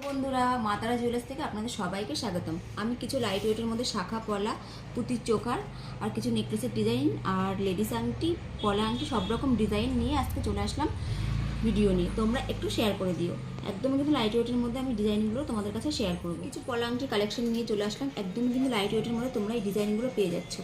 বন্ধুরা, মা তারা জুয়েলার্স থেকে আপনাদের সবাইকে স্বাগতম। আমি কিছু লাইট ওয়েটের মধ্যে শাখা পলা, পুঁতির চোকার আর কিছু নেকলেসের ডিজাইন আর লেডিস আংটি, পলা আংটি সব রকম ডিজাইন নিয়ে আজকে চলে আসলাম ভিডিও নিয়ে। তোমরা একটু শেয়ার করে দিও। একদমই কিন্তু লাইট ওয়েটের মধ্যে আমি ডিজাইনগুলো তোমাদের কাছে শেয়ার করবো। কিছু পলা আংটির কালেকশন নিয়ে চলে আসলাম। একদমই কিন্তু লাইট ওয়েটের মধ্যে তোমরা এই ডিজাইনগুলো পেয়ে যাচ্ছ।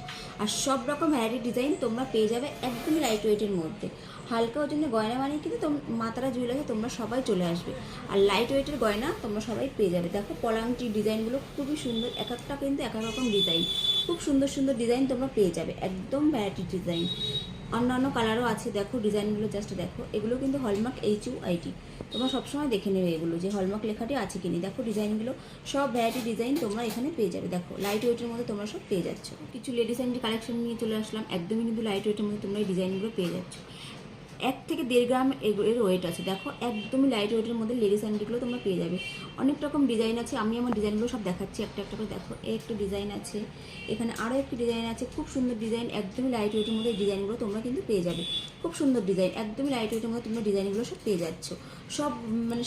আর সব রকম ভ্যারাইটি ডিজাইন তোমরা পেয়ে যাবে একদমই লাইট ওয়েটের মধ্যে। হালকা ওজনের গয়না মানে কিন্তু মা তারা জুয়েলার্সে তোমরা সবাই চলে আসবে। আর লাইট ওয়েটের গয়না তোমরা সবাই পেয়ে যাবে। দেখো পলা আংটির ডিজাইনগুলো খুবই সুন্দর, এক একটা কিন্তু এক এক রকম ডিজাইন, খুব সুন্দর সুন্দর ডিজাইন তোমরা পেয়ে যাবে, একদম ভ্যারাইটি ডিজাইন। অন্যান্য কালারও আছে, দেখো ডিজাইনগুলো জাস্ট দেখো। এগুলো কিন্তু হলমার্ক HUIT, তোমরা সবসময় দেখে নেবে এগুলো যে হলমার্ক লেখাটি আছে কিনি। দেখো ডিজাইনগুলো সব ভ্যারাইটি ডিজাইন তোমরা এখানে পেয়ে যাবে। দেখো লাইট ওয়েটের মধ্যে তোমরা সব পেয়ে যাচ্ছ। কিছু লেডিস আংটি কালেকশন নিয়ে চলে আসলাম। একদমই কিন্তু লাইট ওয়েটের মধ্যে তোমরা এই ডিজাইনগুলো পেয়ে যাচ্ছ। 1 থেকে 1.5 গ্রাম এর ওয়েট আছে। দেখো একদমই লাইট ওয়েটের মধ্যে লেডিস আংটিগুলো তোমরা পেয়ে যাবে। অনেক রকম ডিজাইন আছে, আমি আমার ডিজাইনগুলো সব দেখাচ্ছি একটা একটা করে। দেখো একটা ডিজাইন আছে, এখানে আরও একটি ডিজাইন আছে, খুব সুন্দর ডিজাইন। একদমই লাইট ওয়েটের মধ্যে ডিজাইনগুলো তোমরা কিন্তু পেয়ে যাবে। খুব সুন্দর ডিজাইন, একদমই লাইট ওয়েটের মধ্যে তোমরা ডিজাইনগুলো সব পেয়ে যাচ্ছ। সব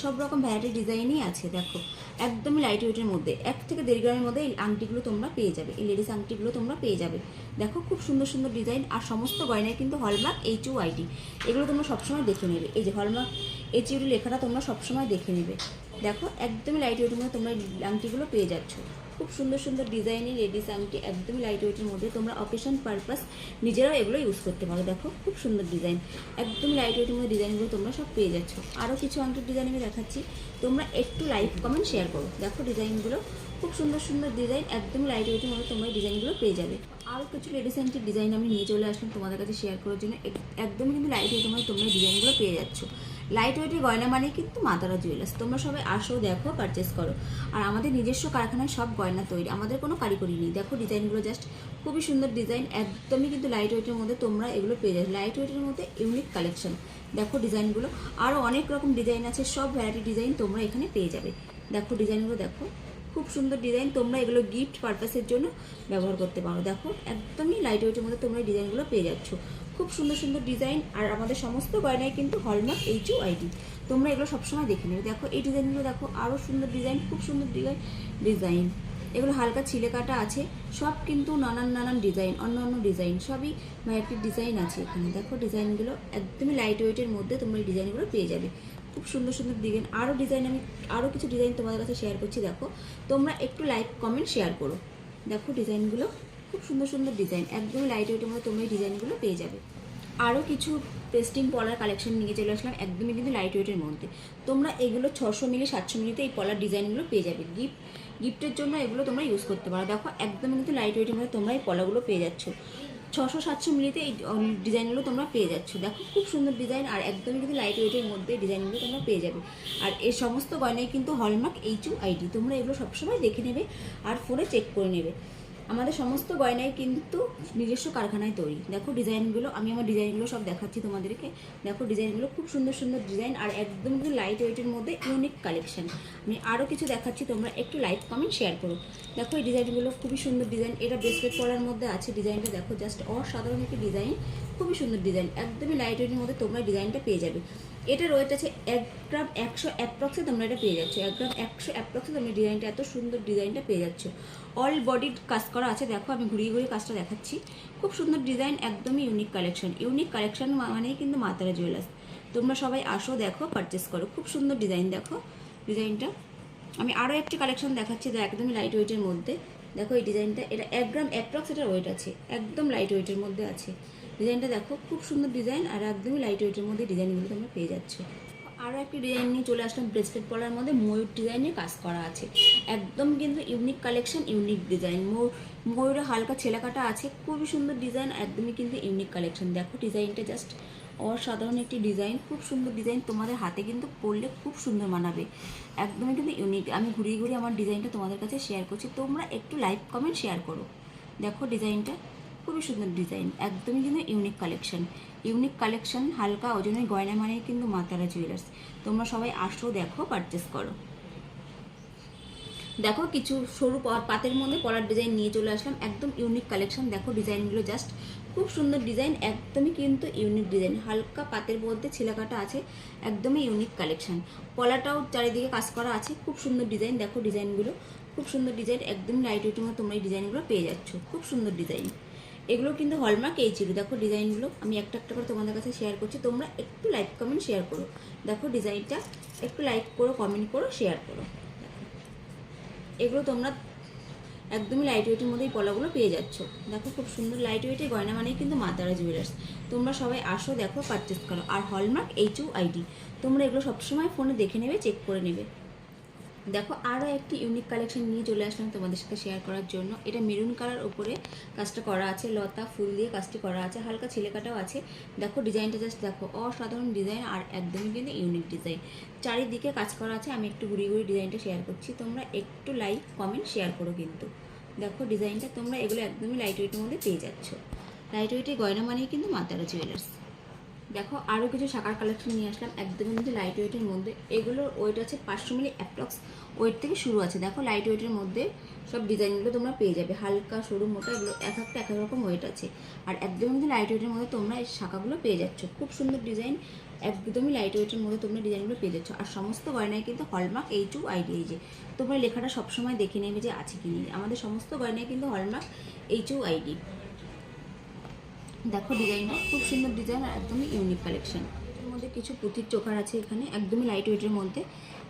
সব রকম ভ্যারাইটি ডিজাইনই আছে। দেখো একদমই লাইট ওয়েটের মধ্যে 1 থেকে 1.5 গ্রামের মধ্যে এই আংটিগুলো তোমরা পেয়ে যাবে, এই লেডিস আংটিগুলো তোমরা পেয়ে যাবে। দেখো খুব সুন্দর সুন্দর ডিজাইন। আর সমস্ত গয়নায় কিন্তু হলমার্ক HUIT, এগুলো তোমরা সবসময় দেখে নেবে। এই যে হলমার্ক HUIT লেখাটা তোমরা সবসময় দেখে নেবে। দেখো একদমই লাইট ওয়েটের মধ্যে তোমরা আংটিগুলো পেয়ে যাচ্ছ। খুব সুন্দর সুন্দর ডিজাইনের লেডিস আংটি, একদমই লাইট ওয়েটের মধ্যে। তোমরা অকেশন পারপাস নিজেরাও এগুলো ইউজ করতে পারো। দেখো খুব সুন্দর ডিজাইন, একদমই লাইট ওয়েটের মধ্যে ডিজাইনগুলো তোমরা সব পেয়ে যাচ্ছ। আরও কিছু আংটির ডিজাইন আমি দেখাচ্ছি, তোমরা একটু লাইক কমেন্ট শেয়ার করো। দেখো ডিজাইনগুলো খুব সুন্দর সুন্দর ডিজাইন, একদমই লাইট ওয়েটের মধ্যে তোমরা এই ডিজাইনগুলো পেয়ে যাবে। আরও কিছু লেডিস আংটির ডিজাইন আমি নিয়ে চলে আসলাম তোমাদের কাছে শেয়ার করার জন্য। একদমই কিন্তু লাইট ওয়েটের মধ্যে তোমরা ডিজাইনগুলো পেয়ে যাচ্ছ। লাইট ওয়েটের গয়না মানে কিন্তু মা তারা জুয়েলার্স। তোমরা সবাই আসো, দেখো, পারচেস করো। আর আমাদের নিজস্ব কারখানায় সব গয়না তৈরি, আমাদের কোনো কারিগরি নেই। দেখো ডিজাইনগুলো জাস্ট খুবই সুন্দর ডিজাইন, একদমই কিন্তু লাইট ওয়েটের মধ্যে তোমরা এগুলো পেয়ে যাবে। লাইট ওয়েটের মধ্যে ইউনিক কালেকশন। দেখো ডিজাইনগুলো আরও অনেক রকম ডিজাইন আছে, সব ভ্যারাইটি ডিজাইন তোমরা এখানে পেয়ে যাবে। দেখো ডিজাইনগুলো দেখো খুব সুন্দর ডিজাইন, তোমরা এগুলো গিফট পারপাসের জন্য ব্যবহার করতে পারো। দেখো একদমই লাইট ওয়েটের মধ্যে তোমরা এই ডিজাইনগুলো পেয়ে যাচ্ছ। খুব সুন্দর সুন্দর ডিজাইন। আর আমাদের সমস্ত গয়নায় কিন্তু হলমার্ক HUIT, তোমরা এগুলো সবসময় দেখে নেবে। দেখো এই ডিজাইনগুলো দেখো, আরও সুন্দর ডিজাইন, খুব সুন্দর ডিজাইন। এগুলো হালকা ছিলে কাটা আছে, সব কিন্তু নানান নানান ডিজাইন, অন্য অন্য ডিজাইন, সবই ভ্যারাইটির ডিজাইন আছে এখানে। দেখো ডিজাইনগুলো একদমই লাইট ওয়েটের মধ্যে তোমরা এই ডিজাইনগুলো পেয়ে যাবে। খুব সুন্দর সুন্দর ডিজাইন। আরও ডিজাইন আমি আরও কিছু ডিজাইন তোমাদের কাছে শেয়ার করছি। দেখো তোমরা একটু লাইক কমেন্ট শেয়ার করো। দেখো ডিজাইনগুলো খুব সুন্দর সুন্দর ডিজাইন, একদমই লাইট ওয়েটের মধ্যে তোমরা এই ডিজাইনগুলো পেয়ে যাবে। আরও কিছু পেস্টিং পলার কালেকশন নিয়ে চলে আসলাম, একদমই কিন্তু লাইট ওয়েটের মধ্যে। তোমরা এগুলো 600 মিলি 700 মিলিতে এই পলার ডিজাইনগুলো পেয়ে যাবে। গিফটের জন্য এগুলো তোমরা ইউজ করতে পারো। দেখো একদমই কিন্তু লাইট ওয়েটের মধ্যে তোমরা এই পলাগুলো পেয়ে যাচ্ছ। 600-700 মিলিতে এই ডিজাইনগুলো তোমরা পেয়ে যাচ্ছ। দেখো খুব সুন্দর ডিজাইন, আর একদমই কিন্তু লাইট ওয়েটের মধ্যে ডিজাইনগুলো তোমরা পেয়ে যাবে। আর এই সমস্ত গয়নায় কিন্তু হলমার্ক HUIT, তোমরা এগুলো সবসময় দেখে নেবে আর ফোনে চেক করে নেবে। আমাদের সমস্ত গয়নায় কিন্তু নিজস্ব কারখানায় তৈরি। দেখো ডিজাইনগুলো, আমি আমার ডিজাইনগুলো সব দেখাচ্ছি তোমাদেরকে। দেখো ডিজাইনগুলো খুব সুন্দর সুন্দর ডিজাইন, আর একদম কিন্তু লাইট ওয়েটের মধ্যে ইউনিক কালেকশন। আমি আরও কিছু দেখাচ্ছি, তোমরা একটু লাইক কমেন্ট শেয়ার করো। দেখো এই ডিজাইনগুলো খুবই সুন্দর ডিজাইন। এটা ব্রেসলেট পরার মধ্যে আছে। ডিজাইনটা দেখো জাস্ট অসাধারণ একটি ডিজাইন, খুবই সুন্দর ডিজাইন, একদমই লাইট ওয়েটের মধ্যে তোমরা ডিজাইনটা পেয়ে যাবে। এটার ওয়েট আছে 1 গ্রাম 100 অ্যাপ্রক্সে তোমরা এটা পেয়ে যাচ্ছ। 1 গ্রাম 100 অ্যাপ্রক্সে তোমরা ডিজাইনটা, এত সুন্দর ডিজাইনটা পেয়ে যাচ্ছ। অল বডি কাজ করা আছে। দেখো আমি ঘুরিয়ে ঘুরিয়ে কাজটা দেখাচ্ছি। খুব সুন্দর ডিজাইন, একদমই ইউনিক কালেকশন। ইউনিক কালেকশন মানেই কিন্তু মা তারা জুয়েলার্স। তোমরা সবাই আসো, দেখো, পারচেস করো। খুব সুন্দর ডিজাইন। দেখো ডিজাইনটা আমি আরও একটি কালেকশন দেখাচ্ছি, যা একদমই লাইট ওয়েটের মধ্যে। দেখো এই ডিজাইনটা, এটা 1 গ্রাম অ্যাপ্রক্স এটার ওয়েট আছে, একদম লাইট ওয়েটের মধ্যে আছে। ডিজাইনটা দেখো খুব সুন্দর ডিজাইন, আর একদমই লাইট ওয়েটের মধ্যে ডিজাইনগুলো তোমরা পেয়ে যাচ্ছ। আরও একটি ডিজাইন নিয়ে চলে আসলাম, ব্রেসলেট পলার মধ্যে ময়ূর ডিজাইনের কাজ করা আছে। একদম কিন্তু ইউনিক কালেকশন, ইউনিক ডিজাইন। ময়ূরে হালকা ছেলেকাটা আছে, খুবই সুন্দর ডিজাইন, একদমই কিন্তু ইউনিক কালেকশন। দেখো ডিজাইনটা জাস্ট অসাধারণ একটি ডিজাইন, খুব সুন্দর ডিজাইন। তোমাদের হাতে কিন্তু পরলে খুব সুন্দর মানাবে, একদমই কিন্তু ইউনিক। আমি ঘুরিয়ে ঘুরিয়ে আমার ডিজাইনটা তোমাদের কাছে শেয়ার করছি, তোমরা একটু লাইক কমেন্ট শেয়ার করো। দেখো ডিজাইনটা খুবই সুন্দর ডিজাইন, একদমই কিন্তু ইউনিক কালেকশন। ইউনিক কালেকশন, হালকা ওজনের গয়না মানে কিন্তু মা তারা জুয়েলার্স। তোমরা সবাই আসো, দেখো, পারচেস করো। দেখো কিছু সরু পাতের মধ্যে পলার ডিজাইন নিয়ে চলে আসলাম, একদম ইউনিক কালেকশন। দেখো ডিজাইনগুলো জাস্ট খুব সুন্দর ডিজাইন, একদমই কিন্তু ইউনিক ডিজাইন, হালকা পাতের মধ্যে ছিলাকাটা আছে, একদমই ইউনিক কালেকশন। পলাটাও চারিদিকে কাজ করা আছে, খুব সুন্দর ডিজাইন। দেখো ডিজাইনগুলো খুব সুন্দর ডিজাইন, একদম লাইট ওয়েটের মধ্যে তোমরা এই ডিজাইনগুলো পেয়ে যাচ্ছ, খুব সুন্দর ডিজাইন। এগুলো কিন্তু হলমার্ক এইচডি। দেখো ডিজাইনগুলো আমি একটা একটা করে তোমাদের কাছে শেয়ার করছি, তোমরা একটু লাইক কমেন্ট শেয়ার করো। দেখো ডিজাইনটা একটু লাইক করো, কমেন্ট করো, শেয়ার করো। এগুলো তোমরা একদমই লাইট ওয়েটের মধ্যে এই পলাগুলো পেয়ে যাচ্ছ। দেখো খুব সুন্দর লাইট ওয়েটের গয়না মানেই কিন্তু মা তারা জুয়েলার্স। তোমরা সবাই আসো, দেখো, পারচেস করো। আর হলমার্ক HUID, তোমরা এগুলো সবসময় ফোনে দেখে নেবে, চেক করে নেবে। দেখো আরও একটি ইউনিক কালেকশন নিয়ে চলে আসলাম তোমাদের সাথে শেয়ার করার জন্য। এটা মেরুন কালার উপরে কাজটা করা আছে, লতা ফুল দিয়ে কাজটি করা আছে, হালকা ছিলেকাটাও আছে। দেখো ডিজাইনটা জাস্ট দেখো, অসাধারণ ডিজাইন আর একদমই কিন্তু ইউনিক ডিজাইন। চারিদিকে কাজ করা আছে, আমি একটু ঘুরিয়ে ঘুরিয়ে ডিজাইনটা শেয়ার করছি, তোমরা একটু লাইক কমেন্ট শেয়ার করো কিন্তু। দেখো ডিজাইনটা তোমরা এগুলো একদমই লাইট ওয়েটের মধ্যে পেয়ে যাচ্ছ। লাইট ওয়েটের গয়না মানেই কিন্তু মা তারা জুয়েলার্স। দেখো আরও কিছু শাখার কালেকশন নিয়ে আসলাম, একদমই কিন্তু লাইট ওয়েটের মধ্যে। এগুলোর ওয়েট আছে 500 মিলি অ্যাপ্রক্স ওয়েট থেকে শুরু আছে। দেখো লাইট ওয়েটের মধ্যে সব ডিজাইনগুলো তোমরা পেয়ে যাবে, হালকা সরু মোটা, এগুলো এক একটা এক এক রকম ওয়েট আছে। আর একদমই কিন্তু লাইট ওয়েটের মধ্যে তোমরা এই শাখাগুলো পেয়ে যাচ্ছ, খুব সুন্দর ডিজাইন, একদমই লাইট ওয়েটের মধ্যে তোমরা ডিজাইনগুলো পেয়ে যাচ্ছ। আর সমস্ত গয়নায় কিন্তু হলমার্ক HUID, এই যে তোমরা লেখাটা সবসময় দেখে নেবে যে আছে কি নেই। আমাদের সমস্ত গয়নায় কিন্তু হলমার্ক HUID। দেখো ডিজাইনটা খুব সুন্দর ডিজাইন আর একদমই ইউনিক কালেকশন। এর মধ্যে কিছু পুঁতির চোকার আছে এখানে, একদমই লাইট ওয়েটের মধ্যে,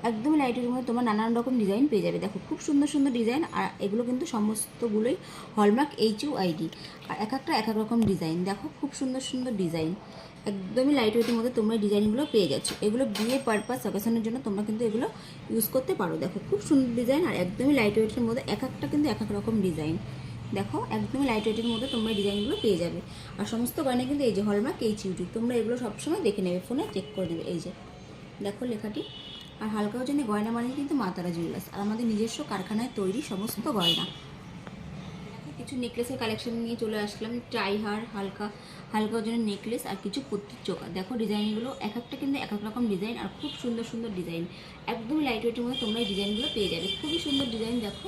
একদমই লাইট ওয়েটের মধ্যে তোমরা নানান রকম ডিজাইন পেয়ে যাবে। দেখো খুব সুন্দর সুন্দর ডিজাইন, আর এগুলো কিন্তু সমস্তগুলোই হলমার্ক HUID। আর এক একটা এক এক রকম ডিজাইন। দেখো খুব সুন্দর সুন্দর ডিজাইন, একদমই লাইট ওয়েটের মধ্যে তোমরা ডিজাইনগুলো পেয়ে যাচ্ছ। এগুলো বিয়ে পারপাস অকেশনের জন্য তোমরা কিন্তু এগুলো ইউজ করতে পারো। দেখো খুব সুন্দর ডিজাইন আর একদমই লাইট ওয়েটের মধ্যে, এক একটা কিন্তু এক এক রকম ডিজাইন। দেখো একদমই লাইট ওয়েটের মধ্যে তোমরা ডিজাইনগুলো পেয়ে যাবে। আর সমস্ত গয়না কিন্তু এই যে হলমার্ক HUID, তোমরা এগুলো সবসময় দেখে নেবে, ফোনে চেক করে নেবে। এই যে দেখো লেখাটি। আর হালকা ওজনে গয়না মানে কিন্তু মা তারা জুয়েলার্স, আর আমাদের নিজস্ব কারখানায় তৈরি সমস্ত গয়না। কিছু নেকলেসের কালেকশন নিয়ে চলে আসলাম, ট্রাইহার, হালকা হালকা ওজনের নেকলেস আর কিছু পুঁতির চোকা। দেখো ডিজাইনগুলো এক একটা কিন্তু এক এক রকম ডিজাইন আর খুব সুন্দর সুন্দর ডিজাইন, একদমই লাইট ওয়েটের মধ্যে তোমরা এই ডিজাইনগুলো পেয়ে যাবে। খুবই সুন্দর ডিজাইন, দেখো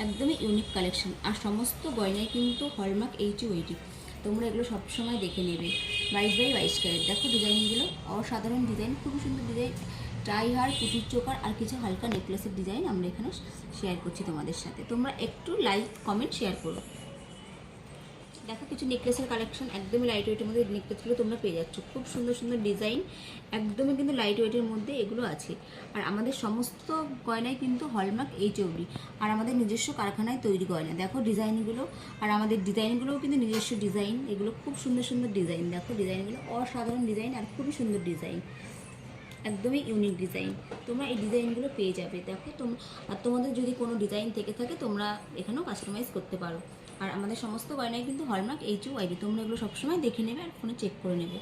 একদমই ইউনিক কালেকশন। আর সমস্ত গয়নায় কিন্তু হলমার্ক HUID, তোমরা এগুলো সবসময় দেখে নেবে। 22x22 carat. দেখো ডিজাইনগুলো অসাধারণ ডিজাইন, খুবই সুন্দর ডিজাইন। ট্রাইহার, পুঁতির চোকার আর কিছু হালকা নেকলেসের ডিজাইন আমরা এখানে শেয়ার করছি তোমাদের সাথে, তোমরা একটু লাইক কমেন্ট শেয়ার করো। দেখো কিছু নেকলেসের কালেকশন, একদমই লাইট ওয়েটের মধ্যে নেকলেসগুলো তোমরা পেয়ে যাচ্ছ, খুব সুন্দর সুন্দর ডিজাইন, একদমই কিন্তু লাইট ওয়েটের মধ্যে এগুলো আছে। আর আমাদের সমস্ত গয়নায় কিন্তু হলমার্ক HUID, আর আমাদের নিজস্ব কারখানায় তৈরি গয়না। দেখো ডিজাইনগুলো, আর আমাদের ডিজাইনগুলোও কিন্তু নিজস্ব ডিজাইন, এগুলো খুব সুন্দর সুন্দর ডিজাইন। দেখো ডিজাইনগুলো অসাধারণ ডিজাইন আর খুবই সুন্দর ডিজাইন, একদমই ইউনিক ডিজাইন। তোমরা এই ডিজাইনগুলো পেয়ে যাবে। দেখো আর তোমাদের যদি কোনো ডিজাইন থেকে থাকে তোমরা এখানেও কাস্টমাইজ করতে পারো। আর আমাদের সমস্ত গয়নায় কিন্তু হলমার্ক HUID, তোমরা এগুলো সবসময় দেখে নেবে আর ফোনে চেক করে নেবে।